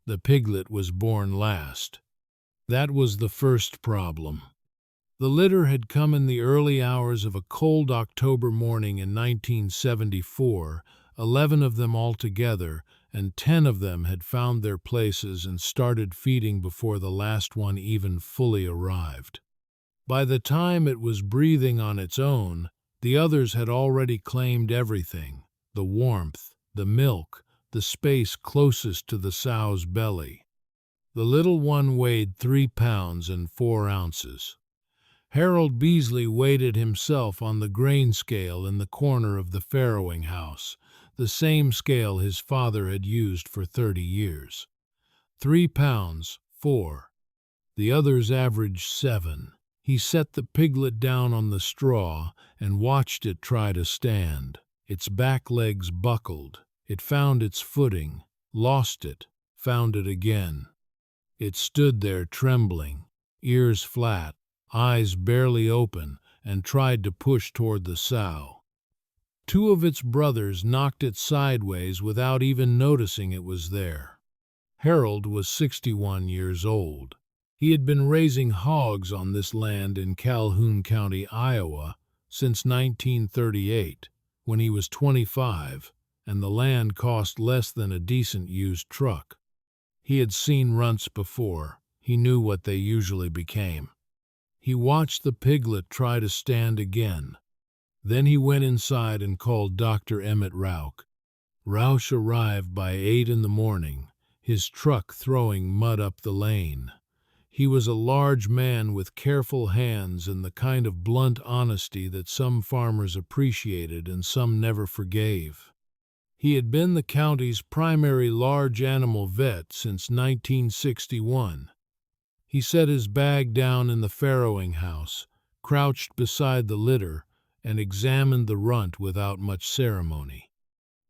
The piglet was born last. That was the first problem. The litter had come in the early hours of a cold October morning in 1974, 11 of them altogether, and 10 of them had found their places and started feeding before the last one even fully arrived. By the time it was breathing on its own, the others had already claimed everything: the warmth, the milk, the space closest to the sow's belly. The little one weighed 3 pounds and 4 ounces. Harold Beasley weighed it himself on the grain scale in the corner of the farrowing house, the same scale his father had used for 30 years. 3 pounds, 4. The others averaged 7. He set the piglet down on the straw and watched it try to stand. Its back legs buckled. It found its footing, lost it, found it again. It stood there trembling, ears flat, eyes barely open, and tried to push toward the sow. 2 of its brothers knocked it sideways without even noticing it was there. Harold was 61 years old. He had been raising hogs on this land in Calhoun County, Iowa, since 1938, when he was 25, and the land cost less than a decent used truck. He had seen runts before. He knew what they usually became. He watched the piglet try to stand again. Then he went inside and called Dr. Emmett Rauch. Rauch arrived by 8 in the morning, his truck throwing mud up the lane. He was a large man with careful hands and the kind of blunt honesty that some farmers appreciated and some never forgave. He had been the county's primary large animal vet since 1961. He set his bag down in the farrowing house, crouched beside the litter, and examined the runt without much ceremony.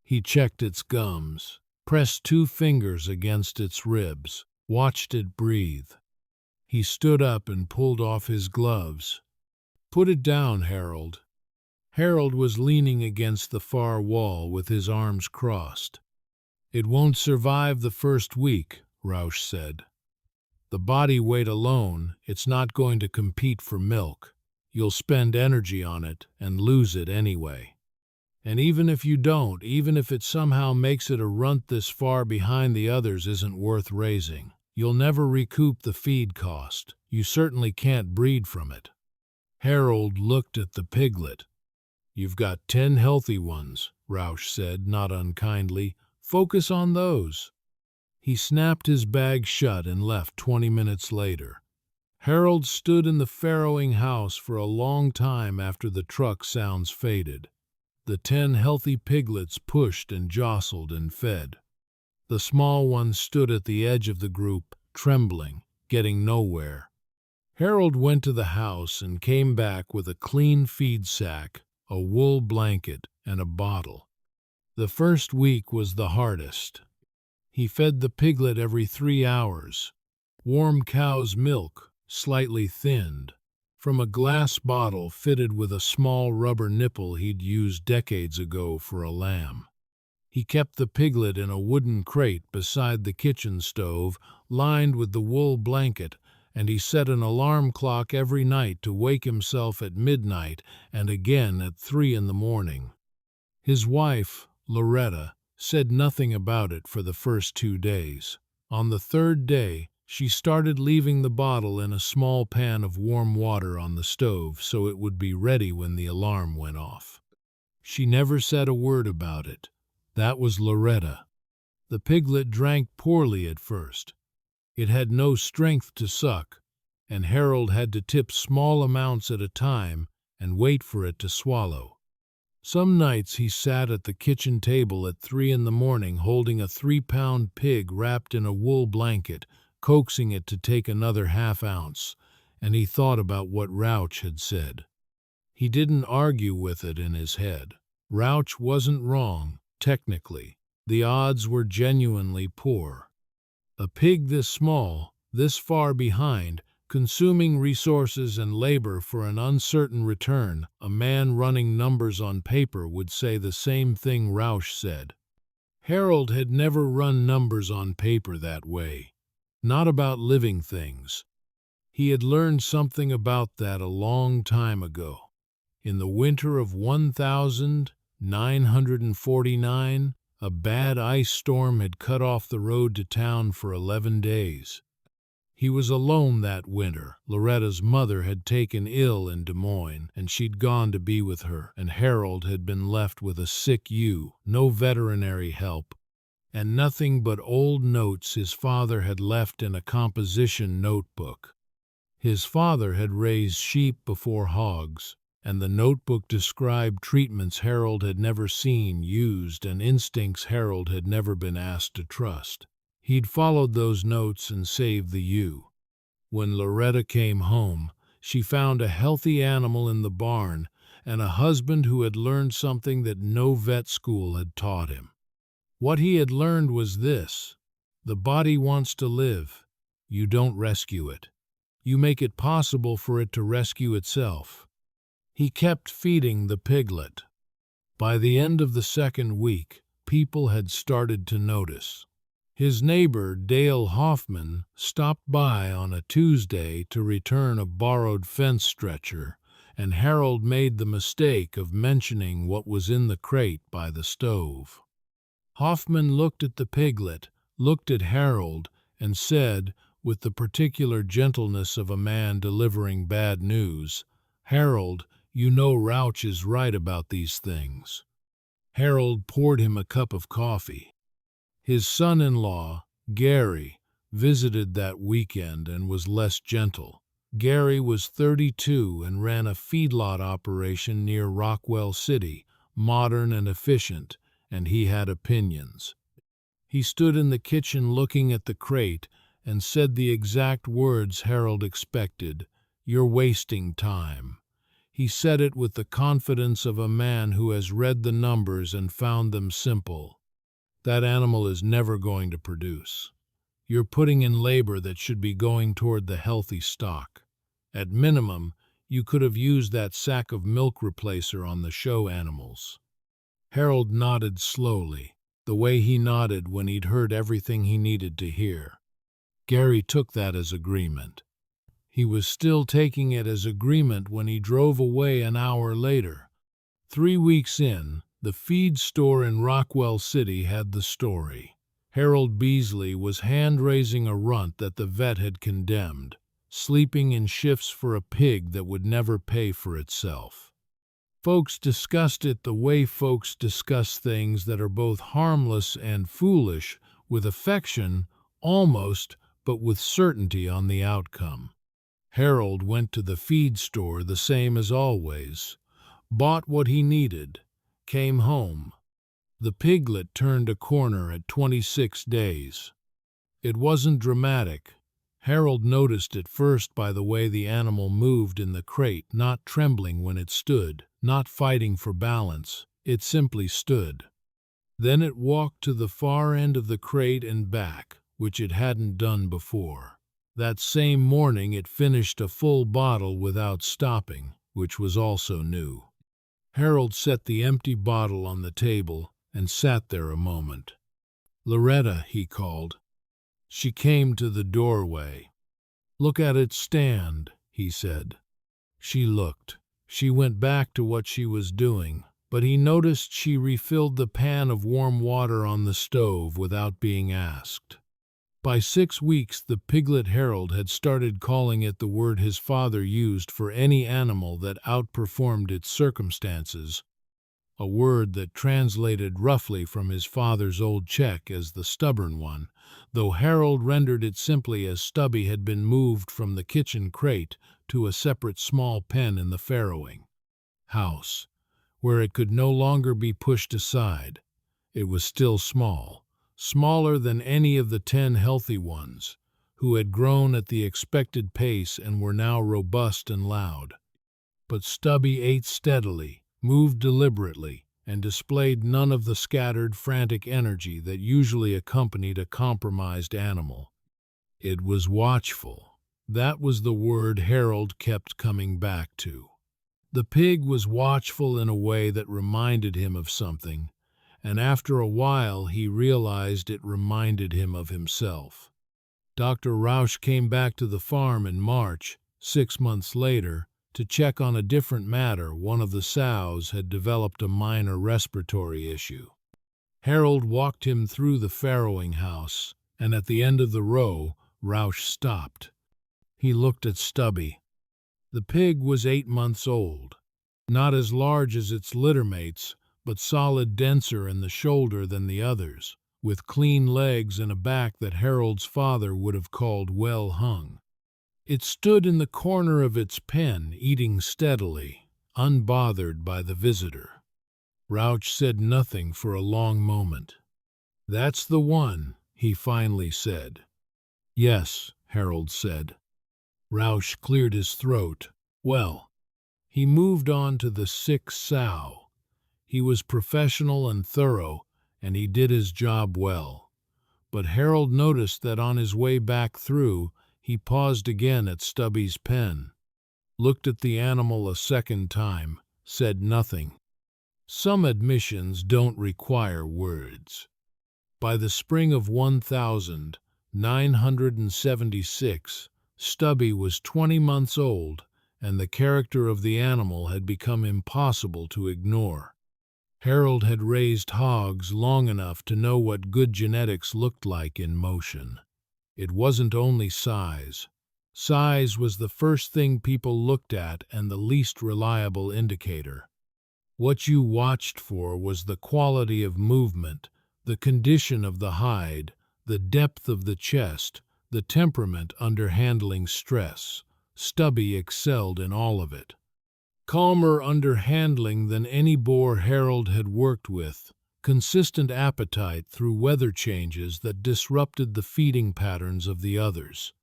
He checked its gums, pressed 2 fingers against its ribs, watched it breathe. He stood up and pulled off his gloves. "Put it down, Harold." Harold was leaning against the far wall with his arms crossed. "It won't survive the first week," Rauch said. "The body weight alone, it's not going to compete for milk. You'll spend energy on it and lose it anyway. And even if you don't, even if it somehow makes it a runt this far behind the others isn't worth raising. You'll never recoup the feed cost. You certainly can't breed from it." Harold looked at the piglet. "You've got 10 healthy ones," Rauch said, not unkindly. "Focus on those." He snapped his bag shut and left 20 minutes later. Harold stood in the farrowing house for a long time after the truck sounds faded. The 10 healthy piglets pushed and jostled and fed. The small one stood at the edge of the group, trembling, getting nowhere. Harold went to the house and came back with a clean feed sack, a wool blanket, and a bottle. The first week was the hardest. He fed the piglet every 3 hours. Warm cow's milk, slightly thinned, from a glass bottle fitted with a small rubber nipple he'd used decades ago for a lamb. He kept the piglet in a wooden crate beside the kitchen stove, lined with the wool blanket, and he set an alarm clock every night to wake himself at midnight and again at 3 in the morning. His wife, Loretta, said nothing about it for the first 2 days. On the 3rd day, she started leaving the bottle in a small pan of warm water on the stove so it would be ready when the alarm went off. She never said a word about it. That was Loretta. The piglet drank poorly at first. It had no strength to suck, and Harold had to tip small amounts at a time and wait for it to swallow. Some nights he sat at the kitchen table at 3 in the morning holding a 3-pound pig wrapped in a wool blanket, coaxing it to take another ½ ounce, and he thought about what Rauch had said. He didn't argue with it in his head. Rauch wasn't wrong, technically. The odds were genuinely poor. A pig this small, this far behind, consuming resources and labor for an uncertain return, a man running numbers on paper would say the same thing Rauch said. Harold had never run numbers on paper that way, not about living things. He had learned something about that a long time ago. In the winter of 1949, a bad ice storm had cut off the road to town for 11 days. He was alone that winter. Loretta's mother had taken ill in Des Moines, and she'd gone to be with her, and Harold had been left with a sick ewe, no veterinary help, and nothing but old notes his father had left in a composition notebook. His father had raised sheep before hogs, and the notebook described treatments Harold had never seen used and instincts Harold had never been asked to trust. He'd followed those notes and saved the ewe. When Loretta came home, she found a healthy animal in the barn and a husband who had learned something that no vet school had taught him. What he had learned was this: the body wants to live. You don't rescue it. You make it possible for it to rescue itself. He kept feeding the piglet. By the end of the second week, people had started to notice. His neighbor, Dale Hoffman, stopped by on a Tuesday to return a borrowed fence stretcher, and Harold made the mistake of mentioning what was in the crate by the stove. Hoffman looked at the piglet, looked at Harold, and said, with the particular gentleness of a man delivering bad news, "Harold, you know Rauch is right about these things." Harold poured him a cup of coffee. His son-in-law, Gary, visited that weekend and was less gentle. Gary was 32 and ran a feedlot operation near Rockwell City, modern and efficient, and he had opinions. He stood in the kitchen looking at the crate and said the exact words Harold expected: "You're wasting time." He said it with the confidence of a man who has read the numbers and found them simple. That animal is never going to produce. You're putting in labor that should be going toward the healthy stock. At minimum, you could have used that sack of milk replacer on the show animals. Harold nodded slowly, the way he nodded when he'd heard everything he needed to hear. Gary took that as agreement. He was still taking it as agreement when he drove away an hour later. 3 weeks in, the feed store in Rockwell City had the story. Harold Beasley was hand-raising a runt that the vet had condemned, sleeping in shifts for a pig that would never pay for itself. Folks discussed it the way folks discuss things that are both harmless and foolish, with affection, almost, but with certainty on the outcome. Harold went to the feed store the same as always, bought what he needed, came home. The piglet turned a corner at 26 days. It wasn't dramatic. Harold noticed it first by the way the animal moved in the crate, not trembling when it stood, not fighting for balance. It simply stood. Then it walked to the far end of the crate and back, which it hadn't done before. That same morning it finished a full bottle without stopping, which was also new. Harold set the empty bottle on the table and sat there a moment. "Loretta," he called. She came to the doorway. "Look at it stand," he said. She looked. She went back to what she was doing, but he noticed she refilled the pan of warm water on the stove without being asked. By 6 weeks, the piglet Harold had started calling it the word his father used for any animal that outperformed its circumstances, a word that translated roughly from his father's old Czech as the stubborn one, though Harold rendered it simply as Stubby had been moved from the kitchen crate to a separate small pen in the farrowing house, where it could no longer be pushed aside. It was still small, smaller than any of the 10 healthy ones, who had grown at the expected pace and were now robust and loud. But Stubby ate steadily, moved deliberately, and displayed none of the scattered, frantic energy that usually accompanied a compromised animal. It was watchful. That was the word Harold kept coming back to. The pig was watchful in a way that reminded him of something, and after a while he realized it reminded him of himself. Dr. Rausch came back to the farm in March, 6 months later, to check on a different matter. One of the sows had developed a minor respiratory issue. Harold walked him through the farrowing house, and at the end of the row, Rausch stopped. He looked at Stubby. The pig was 8 months old, not as large as its littermates, but solid denser in the shoulder than the others, with clean legs and a back that Harold's father would have called well hung. It stood in the corner of its pen, eating steadily, unbothered by the visitor. Rausch said nothing for a long moment. "That's the one," he finally said. "Yes," Harold said. Rausch cleared his throat. "Well." He moved on to the 6th sow. He was professional and thorough, and he did his job well. But Harold noticed that on his way back through, he paused again at Stubby's pen, looked at the animal a second time, said nothing. Some admissions don't require words. By the spring of 1976, Stubby was 20 months old, and the character of the animal had become impossible to ignore. Harold had raised hogs long enough to know what good genetics looked like in motion. It wasn't only size. Size was the first thing people looked at and the least reliable indicator. What you watched for was the quality of movement, the condition of the hide, the depth of the chest, the temperament under handling stress. Stubby excelled in all of it. Calmer under handling than any boar Harold had worked with, consistent appetite through weather changes that disrupted the feeding patterns of the others,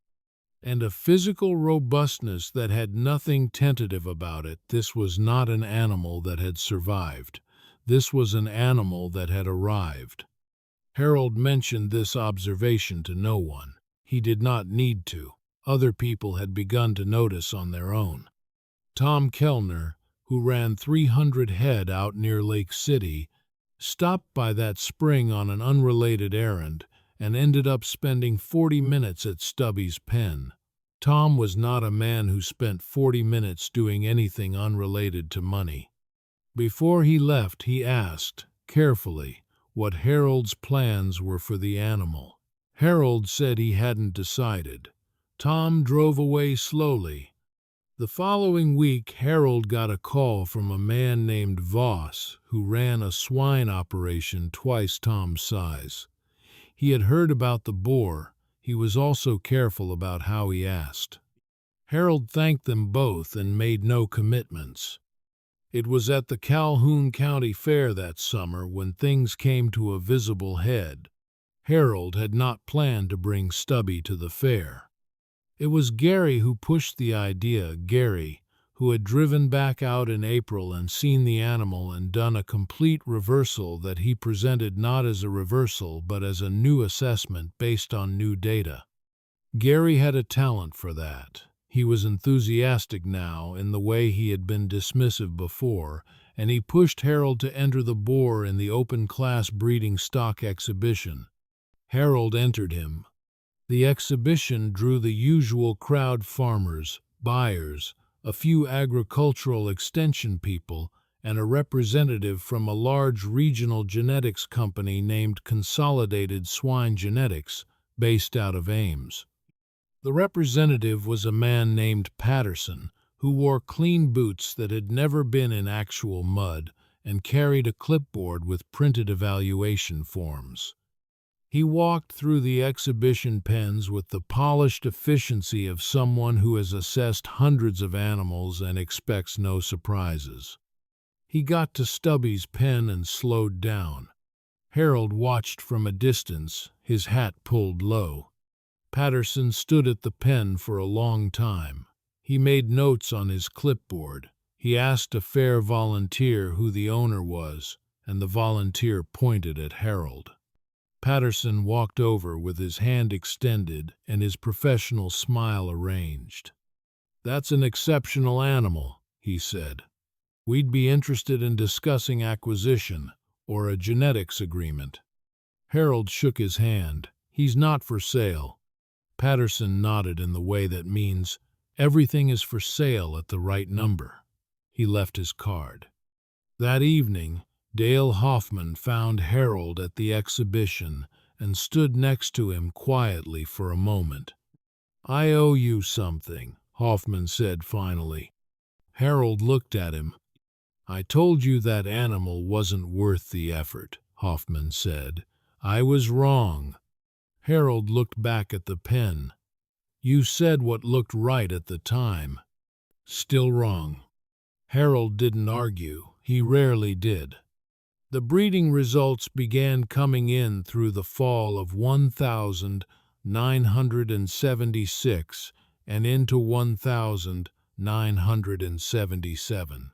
and a physical robustness that had nothing tentative about it. This was not an animal that had survived. This was an animal that had arrived. Harold mentioned this observation to no one. He did not need to. Other people had begun to notice on their own. Tom Kellner, who ran 300 head out near Lake City, stopped by that spring on an unrelated errand and ended up spending 40 minutes at Stubby's pen. Tom was not a man who spent 40 minutes doing anything unrelated to money. Before he left, he asked, carefully, what Harold's plans were for the animal. Harold said he hadn't decided. Tom drove away slowly. The following week, Harold got a call from a man named Voss, who ran a swine operation twice Tom's size. He had heard about the boar. He was also careful about how he asked. Harold thanked them both and made no commitments. It was at the Calhoun County Fair that summer when things came to a visible head. Harold had not planned to bring Stubby to the fair. It was Gary who pushed the idea, Gary, who had driven back out in April and seen the animal and done a complete reversal that he presented not as a reversal but as a new assessment based on new data. Gary had a talent for that. He was enthusiastic now in the way he had been dismissive before, and he pushed Harold to enter the boar in the open-class breeding stock exhibition. Harold entered him. The exhibition drew the usual crowd: farmers, buyers, a few agricultural extension people, and a representative from a large regional genetics company named Consolidated Swine Genetics, based out of Ames. The representative was a man named Patterson, who wore clean boots that had never been in actual mud and carried a clipboard with printed evaluation forms. He walked through the exhibition pens with the polished efficiency of someone who has assessed hundreds of animals and expects no surprises. He got to Stubby's pen and slowed down. Harold watched from a distance, his hat pulled low. Patterson stood at the pen for a long time. He made notes on his clipboard. He asked a fair volunteer who the owner was, and the volunteer pointed at Harold. Patterson walked over with his hand extended and his professional smile arranged. "That's an exceptional animal," he said. "We'd be interested in discussing acquisition. or a genetics agreement. Harold shook his hand. He's not for sale. Patterson nodded in the way that means everything is for sale at the right number. He left his card. That evening, Dale Hoffman found Harold at the exhibition and stood next to him quietly for a moment. "I owe you something," Hoffman said finally. Harold looked at him. "I told you that animal wasn't worth the effort," Hoffman said. "I was wrong." Harold looked back at the pen. "You said what looked right at the time." "Still wrong." Harold didn't argue. He rarely did. The breeding results began coming in through the fall of 1976 and into 1977.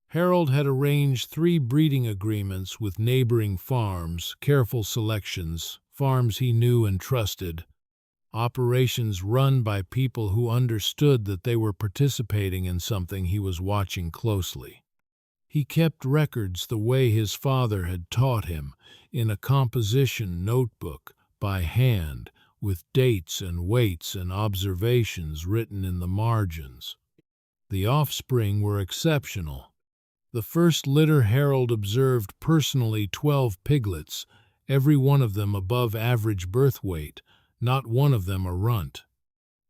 Harold had arranged 3 breeding agreements with neighboring farms, careful selections, farms he knew and trusted, operations run by people who understood that they were participating in something he was watching closely. He kept records the way his father had taught him, in a composition notebook, by hand, with dates and weights and observations written in the margins. The offspring were exceptional. The first litter Harold observed personally 12 piglets, every one of them above average birth weight, not one of them a runt.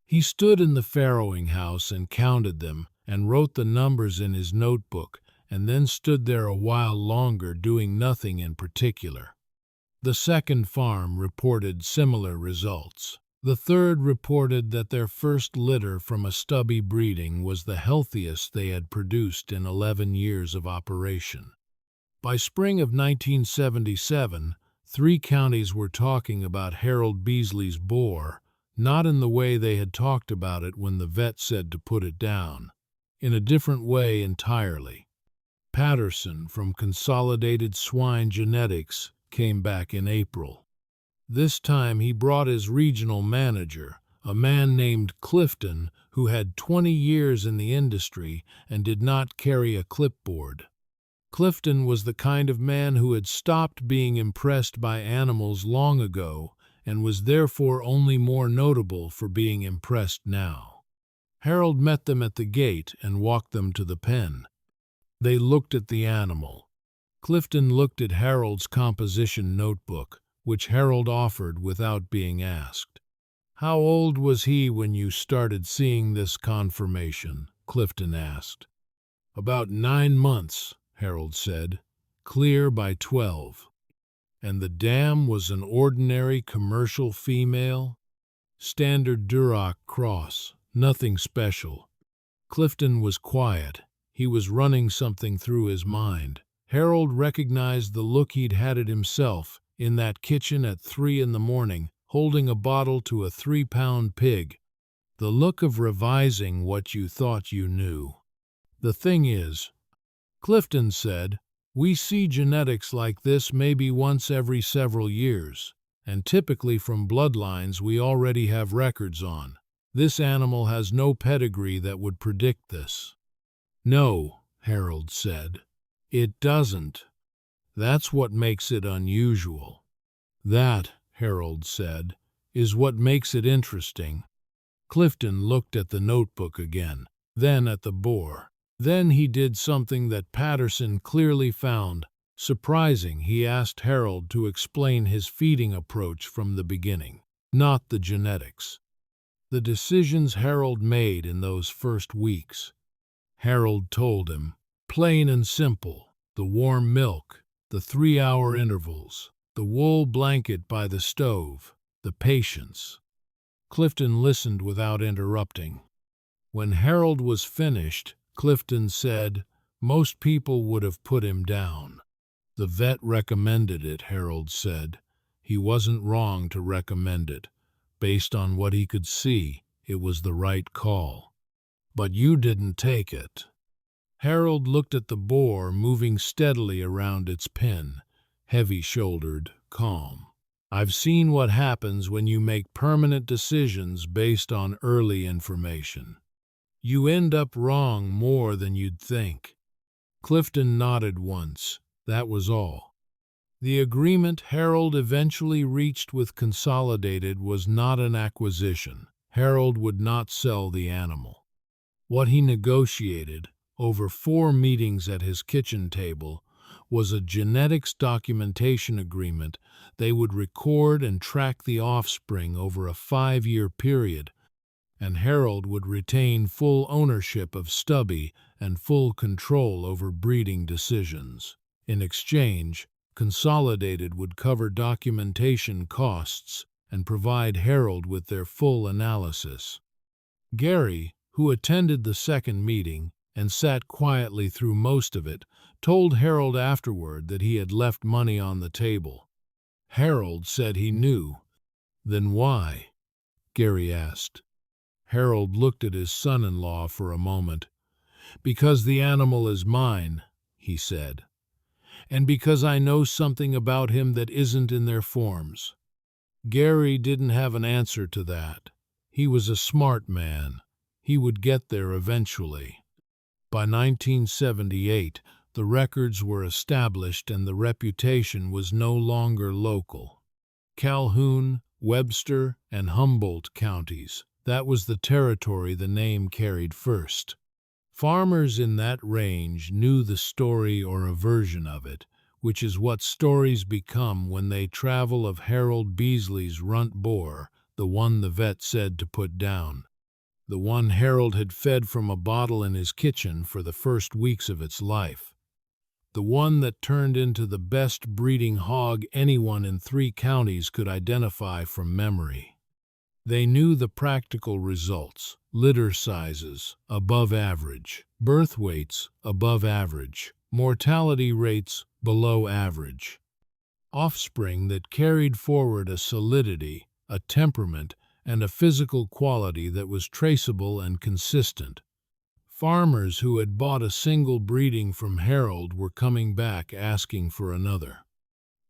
He stood in the farrowing house and counted them and wrote the numbers in his notebook, and then stood there a while longer doing nothing in particular. The second farm reported similar results. The third reported that their first litter from a Stubby breeding was the healthiest they had produced in 11 years of operation. By spring of 1977, 3 counties were talking about Harold Beasley's boar, not in the way they had talked about it when the vet said to put it down. In a different way entirely. Patterson from Consolidated Swine Genetics came back in April. This time he brought his regional manager, a man named Clifton, who had 20 years in the industry and did not carry a clipboard. Clifton was the kind of man who had stopped being impressed by animals long ago and was therefore only more notable for being impressed now. Harold met them at the gate and walked them to the pen. They looked at the animal. Clifton looked at Harold's composition notebook, which Harold offered without being asked. "How old was he when you started seeing this conformation?" Clifton asked. "About 9 months," Harold said. "Clear by 12. "And the dam was an ordinary commercial female?" "Standard Duroc cross, nothing special." Clifton was quiet. He was running something through his mind. Harold recognized the look he'd had it himself, in that kitchen at 3 in the morning, holding a bottle to a 3-pound pig. The look of revising what you thought you knew. "The thing is," Clifton said, "we see genetics like this maybe once every several years, and typically from bloodlines we already have records on. This animal has no pedigree that would predict this." "No," Harold said, "it doesn't. That's what makes it unusual." "That," Harold said, "is what makes it interesting." Clifton looked at the notebook again, then at the boar. Then he did something that Patterson clearly found surprising. He asked Harold to explain his feeding approach from the beginning, not the genetics. The decisions Harold made in those first weeks. Harold told him, plain and simple, the warm milk, the 3-hour intervals, the wool blanket by the stove, the patience. Clifton listened without interrupting. When Harold was finished, Clifton said, "Most people would have put him down." "The vet recommended it," Harold said. "He wasn't wrong to recommend it. Based on what he could see, it was the right call. But you didn't take it." Harold looked at the boar moving steadily around its pen, heavy-shouldered, calm. "I've seen what happens when you make permanent decisions based on early information. You end up wrong more than you'd think." Clifton nodded once. That was all. The agreement Harold eventually reached with Consolidated was not an acquisition. Harold would not sell the animal. What he negotiated, over 4 meetings at his kitchen table, was a genetics documentation agreement. They would record and track the offspring over a 5-year period, and Harold would retain full ownership of Stubby and full control over breeding decisions. In exchange, Consolidated would cover documentation costs and provide Harold with their full analysis. Gary, who attended the second meeting and sat quietly through most of it, told Harold afterward that he had left money on the table. Harold said he knew. Then why? Gary asked. Harold looked at his son-in-law for a moment. Because the animal is mine, he said, and because I know something about him that isn't in their forms. Gary didn't have an answer to that. He was a smart man. He would get there eventually. By 1978, the records were established and the reputation was no longer local. Calhoun, Webster, and Humboldt counties, that was the territory the name carried first. Farmers in that range knew the story or a version of it, which is what stories become when they travel of Harold Beasley's runt boar, the one the vet said to put down. The one Harold had fed from a bottle in his kitchen for the first weeks of its life. The one that turned into the best breeding hog anyone in 3 counties could identify from memory. They knew the practical results: litter sizes, above average; birth weights, above average; mortality rates, below average. Offspring that carried forward a solidity, a temperament, and a physical quality that was traceable and consistent. Farmers who had bought a single breeding from Harold were coming back asking for another.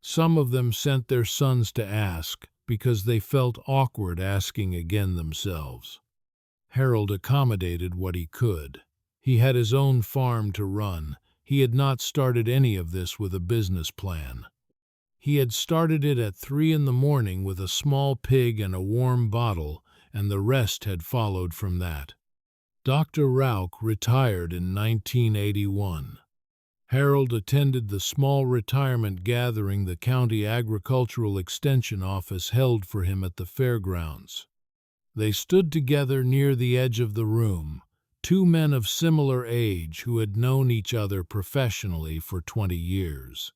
Some of them sent their sons to ask because they felt awkward asking again themselves. Harold accommodated what he could. He had his own farm to run. He had not started any of this with a business plan. He had started it at 3 in the morning with a small pig and a warm bottle, and the rest had followed from that. Dr. Rauch retired in 1981. Harold attended the small retirement gathering the county agricultural extension office held for him at the fairgrounds. They stood together near the edge of the room, 2 men of similar age who had known each other professionally for 20 years.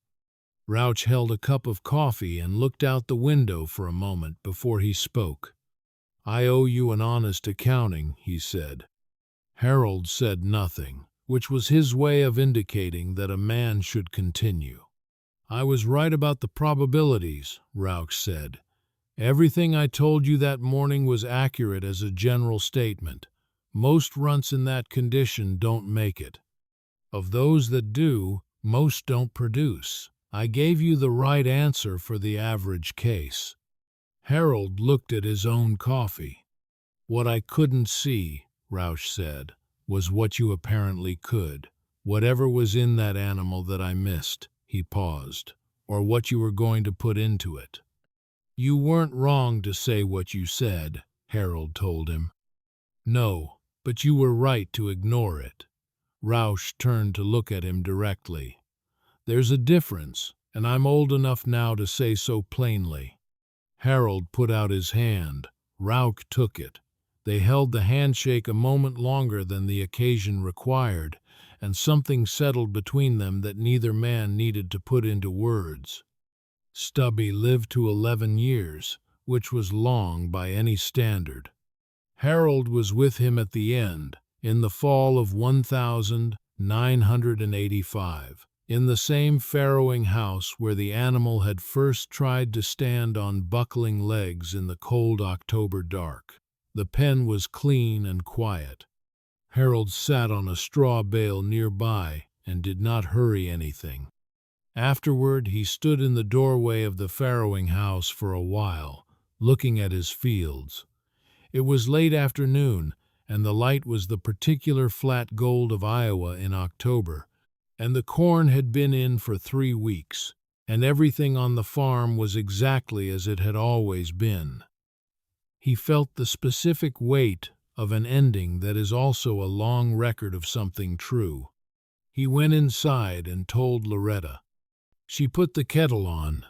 Rauch held a cup of coffee and looked out the window for a moment before he spoke. "I owe you an honest accounting," he said. Harold said nothing, which was his way of indicating that a man should continue. "I was right about the probabilities," Rauch said. "Everything I told you that morning was accurate as a general statement. Most runts in that condition don't make it. Of those that do, most don't produce. I gave you the right answer for the average case." Harold looked at his own coffee. "What I couldn't see," Rauch said, "was what you apparently could. Whatever was in that animal that I missed," he paused, "or what you were going to put into it." "You weren't wrong to say what you said," Harold told him. "No, but you were right to ignore it." Rauch turned to look at him directly. "There's a difference, and I'm old enough now to say so plainly." Harold put out his hand. Rauch took it. They held the handshake a moment longer than the occasion required, and something settled between them that neither man needed to put into words. Stubby lived to 11 years, which was long by any standard. Harold was with him at the end, in the fall of 1985, in the same farrowing house where the animal had first tried to stand on buckling legs in the cold October dark. The pen was clean and quiet. Harold sat on a straw bale nearby and did not hurry anything. Afterward, he stood in the doorway of the farrowing house for a while, looking at his fields. It was late afternoon, and the light was the particular flat gold of Iowa in October, and the corn had been in for 3 weeks. and everything on the farm was exactly as it had always been. He felt the specific weight of an ending that is also a long record of something true. He went inside and told Loretta. She put the kettle on.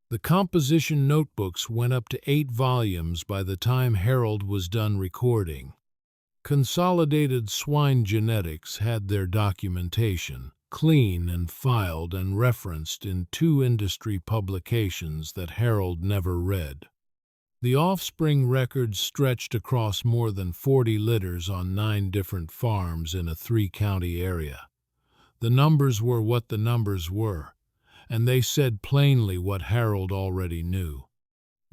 The composition notebooks went up to 8 volumes by the time Harold was done recording. Consolidated Swine Genetics had their documentation, clean and filed and referenced in 2 industry publications that Harold never read. The offspring records stretched across more than 40 litters on 9 different farms in a 3-county area. The numbers were what the numbers were, and they said plainly what Harold already knew.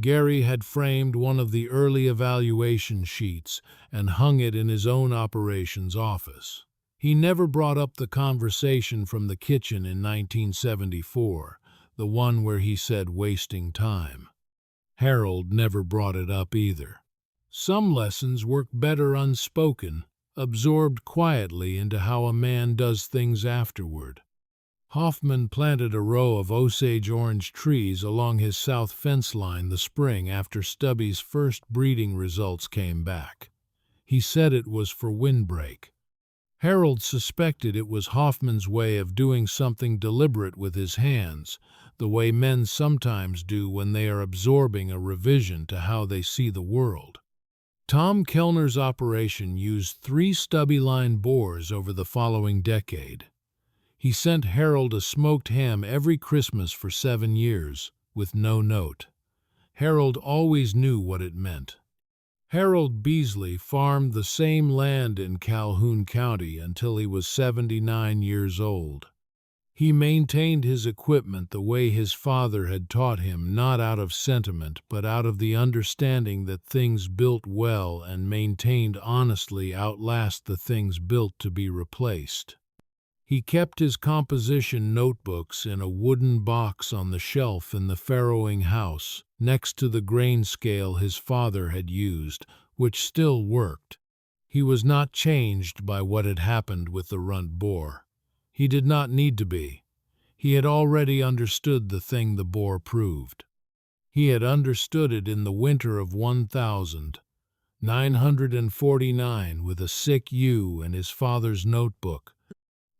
Gary had framed one of the early evaluation sheets and hung it in his own operations office. He never brought up the conversation from the kitchen in 1974, the one where he said wasting time. Harold never brought it up either. Some lessons work better unspoken, absorbed quietly into how a man does things afterward. Hoffman planted a row of Osage orange trees along his south fence line the spring after Stubby's first breeding results came back. He said it was for windbreak. Harold suspected it was Hoffman's way of doing something deliberate with his hands, the way men sometimes do when they are absorbing a revision to how they see the world. Tom Kellner's operation used 3 Stubby-line boars over the following decade. He sent Harold a smoked ham every Christmas for 7 years, with no note. Harold always knew what it meant. Harold Beasley farmed the same land in Calhoun County until he was 79 years old. He maintained his equipment the way his father had taught him, not out of sentiment, but out of the understanding that things built well and maintained honestly outlast the things built to be replaced. He kept his composition notebooks in a wooden box on the shelf in the farrowing house, next to the grain scale his father had used, which still worked. He was not changed by what had happened with the runt boar. He did not need to be. He had already understood the thing the boar proved. He had understood it in the winter of 1949 with a sick ewe and his father's notebook.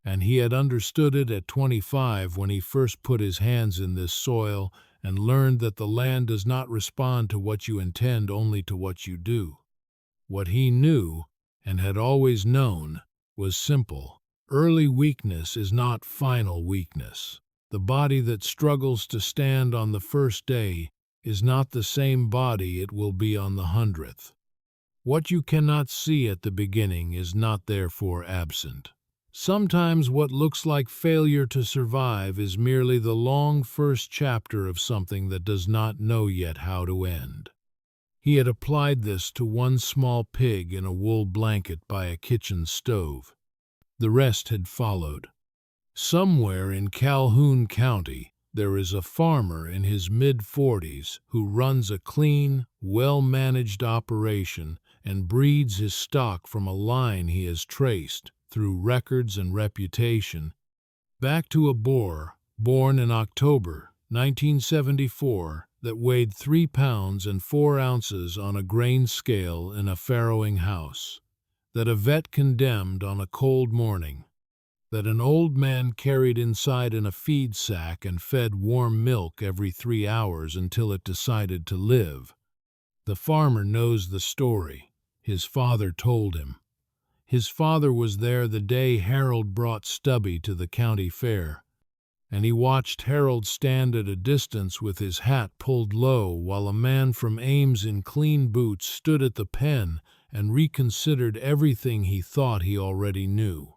And he had understood it at 25 when he first put his hands in this soil and learned that the land does not respond to what you intend, only to what you do. What he knew, and had always known, was simple. Early weakness is not final weakness. The body that struggles to stand on the first day is not the same body it will be on the 100th. What you cannot see at the beginning is not therefore absent. Sometimes what looks like failure to survive is merely the long first chapter of something that does not know yet how to end. He had applied this to one small pig in a wool blanket by a kitchen stove. The rest had followed. Somewhere in Calhoun County, there is a farmer in his mid-40s who runs a clean, well-managed operation and breeds his stock from a line he has traced, through records and reputation, back to a boar born in October 1974 that weighed 3 pounds and 4 ounces on a grain scale in a farrowing house, that a vet condemned on a cold morning, that an old man carried inside in a feed sack and fed warm milk every 3 hours until it decided to live. The farmer knows the story. His father told him. His father was there the day Harold brought Stubby to the county fair, and he watched Harold stand at a distance with his hat pulled low while a man from Ames in clean boots stood at the pen and reconsidered everything he thought he already knew.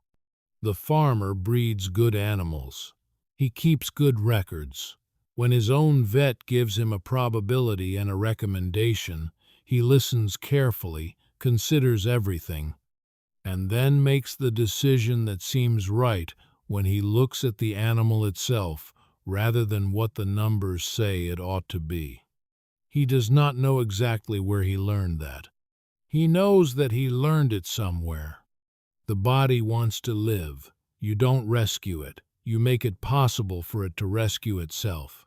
The farmer breeds good animals. He keeps good records. When his own vet gives him a probability and a recommendation, he listens carefully, considers everything, and then makes the decision that seems right when he looks at the animal itself rather than what the numbers say it ought to be. He does not know exactly where he learned that. He knows that he learned it somewhere. The body wants to live. You don't rescue it. you make it possible for it to rescue itself.